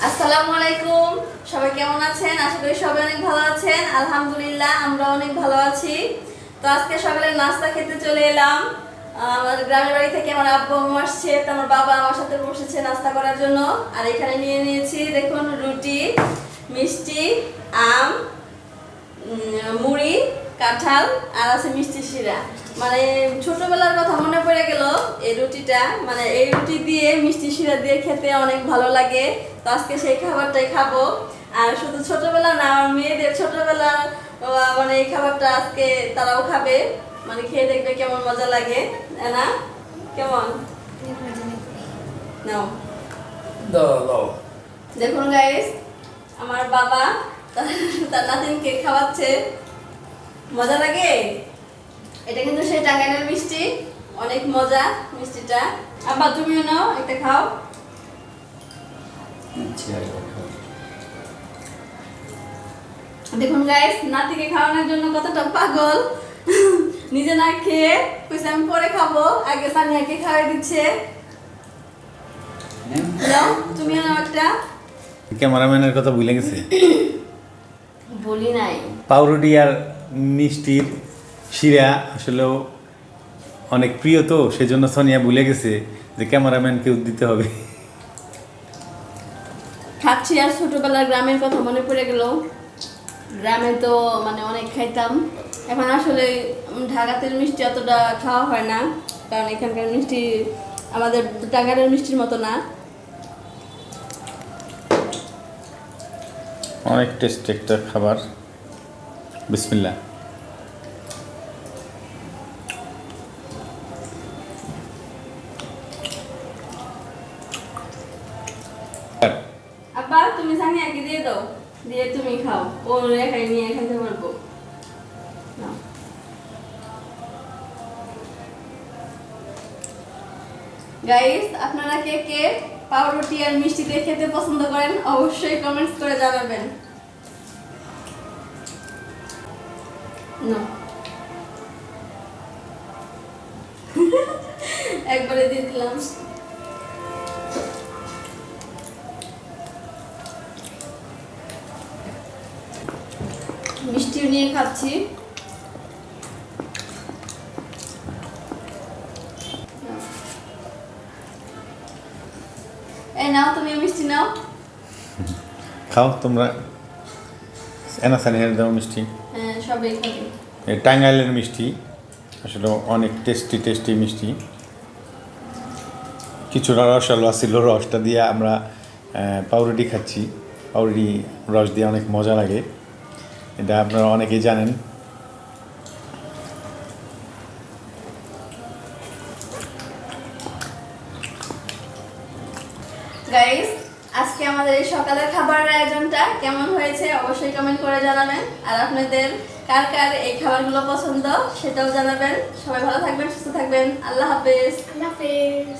আসসালামু আলাইকুম, সবাই কেমন আছেন? আশা করি সবাই অনেক ভালো আছেন। আলহামদুলিল্লাহ আমরা অনেক ভালো আছি। তো আজকে সকালে নাস্তা খেতে চলে এলাম। আমার গ্রামের বাড়ি থেকে আমার আব্বু আম্মু আসছে, তো আমার বাবা আমার সাথে বসেছে নাস্তা করার জন্য। আর এখানে নিয়ে নিয়েছি দেখুন রুটি, মিষ্টি, আম, মুড়ি, কাঁঠাল আর আছে মিষ্টি শিরা। মানে ছোটবেলার কথা মনে পড়ে গেল এই রুটিটা, মানে এই রুটি দিয়ে মিষ্টি শিরা দিয়ে খেতে অনেক ভালো লাগে। তো আজকে সেই খাবারটাই খাবো। আর শুধু ছোটবেলা না, আমার মেয়েদের ছোটবেলা মানে এই খাবারটা আজকে তারাও খাবে, মানে খেয়ে দেখবে কেমন মজা লাগে না? কেমন নাও দাও দেখুন গাইস, আমার বাবা তার নাতিনকে খাওয়াচ্ছে। মজা লাগে। এটা কিন্তু সেই টাঙ্গাইলের মিষ্টি, অনেক মজা মিষ্টিটা। আব্বা তুমিও নাও, একটা খাও। দেখুন গাইস, নাতিকে খাওয়ানোর জন্য কতটা পাগল। নিজে না খেয়ে কইছে আমি পরে খাবো, আগে সানিয়াকে খাওয়াই দিচ্ছে। নাও তুমিও নাও একটা। ক্যামেরাম্যানের কথা ভুলে গেছে। বলি নাই। পাউরুটি আর মিষ্টির শিরা আসলেও অনেক প্রিয়, তো সেজন্য সোনিয়া ভুলে গেছে যে ক্যামেরাম্যানকে দিতে হবে। খাচ্ছি আর ছোটবেলার গ্রামের কথা মনে পড়ে গেল। গ্রামে তো মানে অনেক খাইতাম। এখন আসলে ঢাকাতে মিষ্টি অতটা খাওয়া হয় না, কারণ এখানকার মিষ্টি আমাদের টাঙ্গাইলের মিষ্টির মতো না। অনেক টেস্টি একটা খাবার। বিসমিল্লাহ। আব্বা তুমি সানিয়াকে দিয়ে দাও, দিয়ে তুমি খাও, ও একাই নিয়ে খেতে পারবো। নাও। গাইস, আপনারা কে কে পাউরুটি আর মিষ্টি দিয়ে খেতে পছন্দ করেন অবশ্যই কমেন্টস করে জানাবেন। নাও। একবারে দিয়ে দিলাম। মিষ্টিও নিয়ে খাচ্ছি। এই নাও, তুমি মিষ্টি নাও। খাও তোমরা। এনা সানিয়ার দাও মিষ্টি। হ্যাঁ, সবাই খাবে। এই টাঙ্গাইলের মিষ্টি আসলে অনেক টেস্টি মিষ্টি। কিছুটা রসালো ছিল, রসটা দিয়ে আমরা পাউরুটি খাচ্ছি। পাউরুটি রস দিয়ে অনেক মজা লাগে, এটা আপনারা অনেকেই জানেন। গাইস, আজকে আমাদের এই সকালের খাবারের আয়োজনটা কেমন হয়েছে অবশ্যই কমেন্ট করে জানাবেন। আর আপনাদের কার কার এই খাবারগুলো পছন্দ সেটাও জানাবেন। সবাই ভালো থাকবেন, সুস্থ থাকবেন। আল্লাহ হাফেজ। আল্লাহ হাফেজ।